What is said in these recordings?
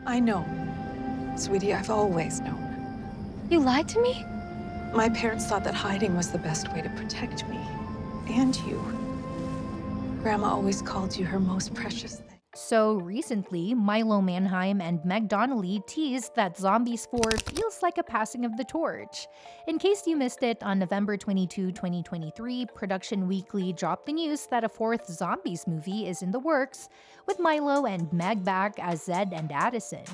I know. Sweetie, I've always known. You lied to me? My parents thought that hiding was the best way to protect me. And you. Grandma always called you her most precious thing. So recently, Milo Manheim and Meg Donnelly teased that Zombies 4 feels like a passing of the torch. In case you missed it, on November 22, 2023, Production Weekly dropped the news that a fourth Zombies movie is in the works, with Milo and Meg back as Zed and Addison.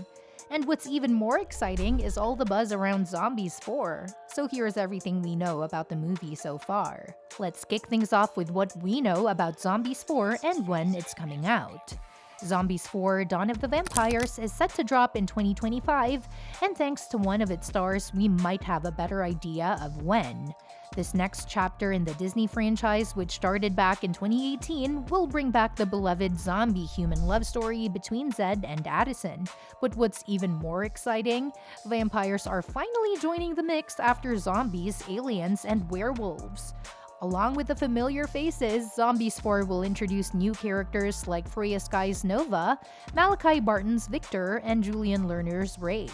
And what's even more exciting is all the buzz around Zombies 4. So here's everything we know about the movie so far. Let's kick things off with what we know about Zombies 4 and when it's coming out. Zombies 4: Dawn of the Vampires is set to drop in 2025, and thanks to one of its stars, we might have a better idea of when. This next chapter in the Disney franchise, which started back in 2018, will bring back the beloved zombie-human love story between Zed and Addison. But what's even more exciting? Vampires are finally joining the mix after zombies, aliens, and werewolves. Along with the familiar faces, Zombies 4 will introduce new characters like Freya Sky's Nova, Malachi Barton's Victor, and Julian Lerner's Ray.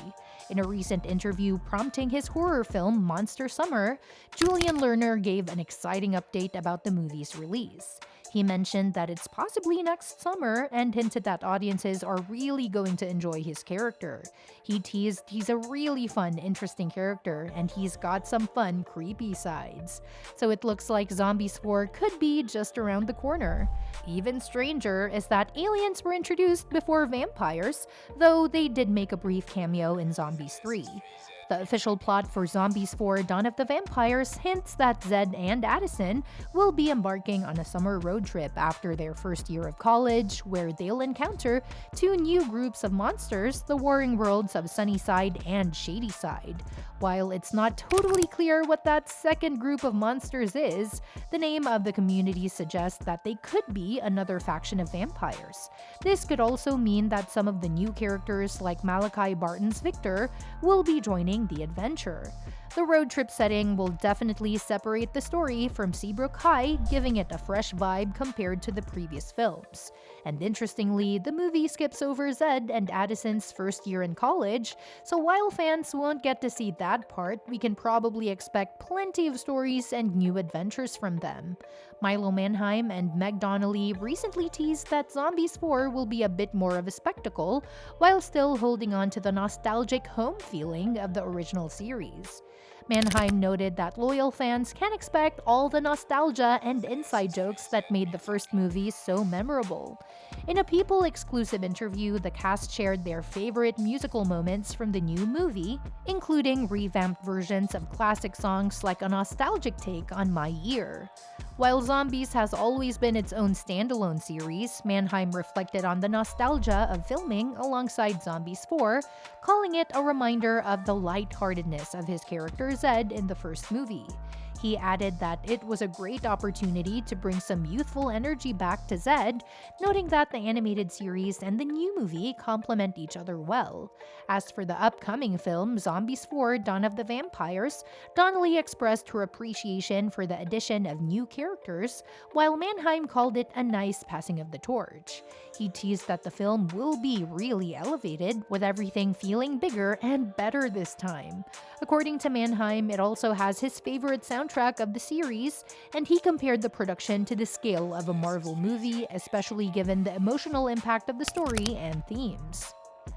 In a recent interview prompting his horror film Monster Summer, Julian Lerner gave an exciting update about the movie's release. He mentioned that it's possibly next summer and hinted that audiences are really going to enjoy his character. He teased he's a really fun, interesting character, and he's got some fun, creepy sides. So it looks like Zombies 4 could be just around the corner. Even stranger is that aliens were introduced before vampires, though they did make a brief cameo in Zombies 3. The official plot for Zombies 4: Dawn of the Vampires hints that Zed and Addison will be embarking on a summer road trip after their first year of college, where they'll encounter two new groups of monsters, the warring worlds of Sunnyside and Shadyside. While it's not totally clear what that second group of monsters is, the name of the community suggests that they could be another faction of vampires. This could also mean that some of the new characters like Malachi Barton's Victor will be joining the adventure. The road trip setting will definitely separate the story from Seabrook High, giving it a fresh vibe compared to the previous films. And interestingly, the movie skips over Zed and Addison's first year in college, so while fans won't get to see that part, we can probably expect plenty of stories and new adventures from them. Milo Manheim and Meg Donnelly recently teased that Zombies 4 will be a bit more of a spectacle, while still holding on to the nostalgic home feeling of the original series. Manheim noted that loyal fans can expect all the nostalgia and inside jokes that made the first movie so memorable. In a People-exclusive interview, the cast shared their favorite musical moments from the new movie, including revamped versions of classic songs like a nostalgic take on My Year. While Zombies has always been its own standalone series, Manheim reflected on the nostalgia of filming alongside Zombies 4, calling it a reminder of the lightheartedness of his character Zed in the first movie. He added that it was a great opportunity to bring some youthful energy back to Zed, noting that the animated series and the new movie complement each other well. As for the upcoming film, Zombies 4: Dawn of the Vampires, Donnelly expressed her appreciation for the addition of new characters, while Manheim called it a nice passing of the torch. He teased that the film will be really elevated, with everything feeling bigger and better this time. According to Manheim, it also has his favorite soundtrack of the series, and he compared the production to the scale of a Marvel movie, especially given the emotional impact of the story and themes.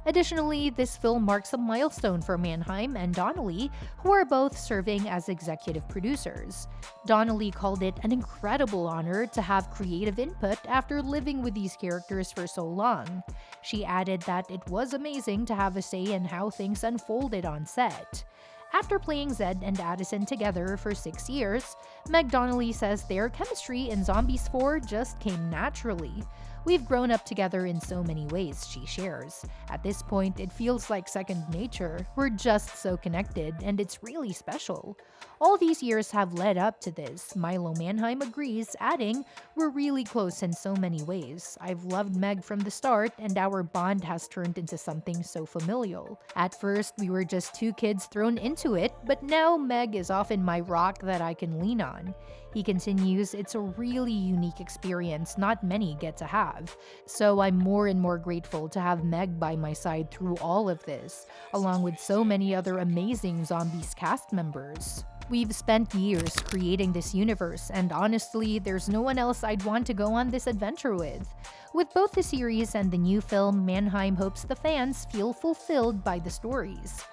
Additionally, this film marks a milestone for Manheim and Donnelly, who are both serving as executive producers. Donnelly called it an incredible honor to have creative input after living with these characters for so long. She added that it was amazing to have a say in how things unfolded on set. After playing Zed and Addison together for 6 years, Meg Donnelly says their chemistry in Zombies 4 just came naturally. "We've grown up together in so many ways," she shares. "At this point, it feels like second nature. We're just so connected, and it's really special." All these years have led up to this, Milo Manheim agrees, adding, "We're really close in so many ways. I've loved Meg from the start, and our bond has turned into something so familial. At first, we were just two kids thrown into it, but now Meg is often my rock that I can lean on." He continues, "It's a really unique experience not many get to have. So I'm more and more grateful to have Meg by my side through all of this, along with so many other amazing Zombies cast members. We've spent years creating this universe, and honestly, there's no one else I'd want to go on this adventure with." With both the series and the new film, Manheim hopes the fans feel fulfilled by the stories.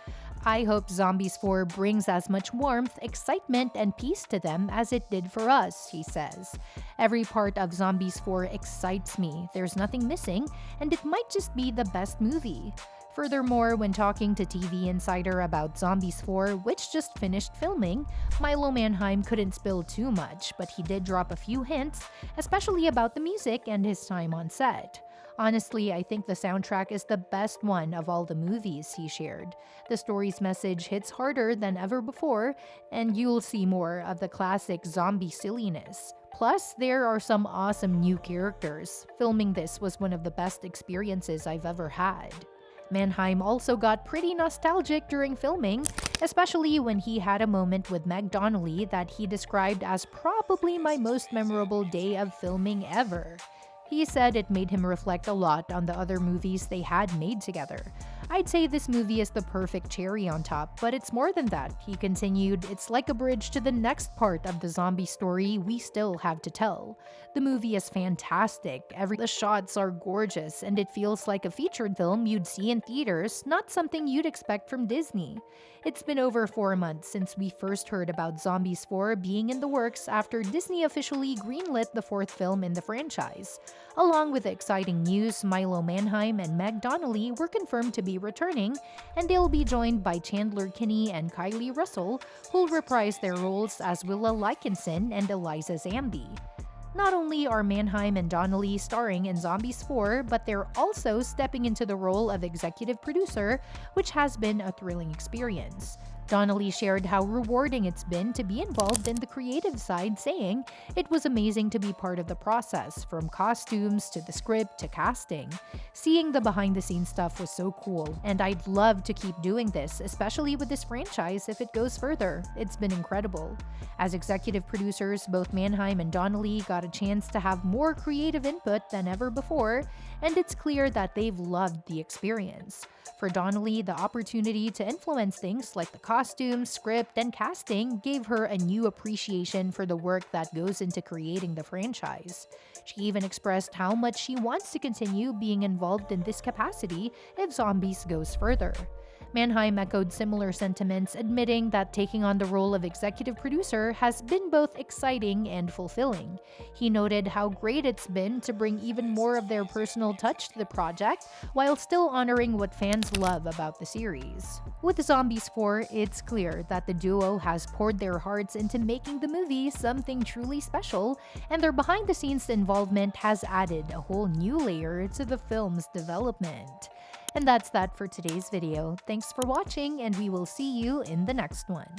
"I hope Zombies 4 brings as much warmth, excitement, and peace to them as it did for us," he says. "Every part of Zombies 4 excites me, there's nothing missing, and it might just be the best movie." Furthermore, when talking to TV Insider about Zombies 4, which just finished filming, Milo Manheim couldn't spill too much, but he did drop a few hints, especially about the music and his time on set. "Honestly, I think the soundtrack is the best one of all the movies," he shared. "The story's message hits harder than ever before, and you'll see more of the classic zombie silliness. Plus, there are some awesome new characters. Filming this was one of the best experiences I've ever had." Manheim also got pretty nostalgic during filming, especially when he had a moment with Meg Donnelly that he described as probably my most memorable day of filming ever. He said it made him reflect a lot on the other movies they had made together. "I'd say this movie is the perfect cherry on top, but it's more than that," he continued. "It's like a bridge to the next part of the zombie story we still have to tell. The movie is fantastic, the shots are gorgeous, and it feels like a featured film you'd see in theaters, not something you'd expect from Disney. It's been over 4 months since we first heard about Zombies 4 being in the works after Disney officially greenlit the 4th film in the franchise. Along with the exciting news, Milo Manheim and Meg Donnelly were confirmed to be returning, and they'll be joined by Chandler Kinney and Kylie Russell, who'll reprise their roles as Willa Likinson and Eliza Zambi. Not only are Manheim and Donnelly starring in Zombies 4, but they're also stepping into the role of executive producer, which has been a thrilling experience. Donnelly shared how rewarding it's been to be involved in the creative side, saying, "It was amazing to be part of the process, from costumes to the script to casting. Seeing the behind-the-scenes stuff was so cool, and I'd love to keep doing this, especially with this franchise if it goes further. It's been incredible." As executive producers, both Manheim and Donnelly got a chance to have more creative input than ever before, and it's clear that they've loved the experience. For Donnelly, the opportunity to influence things like the costumes, script, and casting gave her a new appreciation for the work that goes into creating the franchise. She even expressed how much she wants to continue being involved in this capacity if Zombies goes further. Manheim echoed similar sentiments, admitting that taking on the role of executive producer has been both exciting and fulfilling. He noted how great it's been to bring even more of their personal touch to the project, while still honoring what fans love about the series. With Zombies 4, it's clear that the duo has poured their hearts into making the movie something truly special, and their behind-the-scenes involvement has added a whole new layer to the film's development. And that's that for today's video. Thanks for watching, and we will see you in the next one.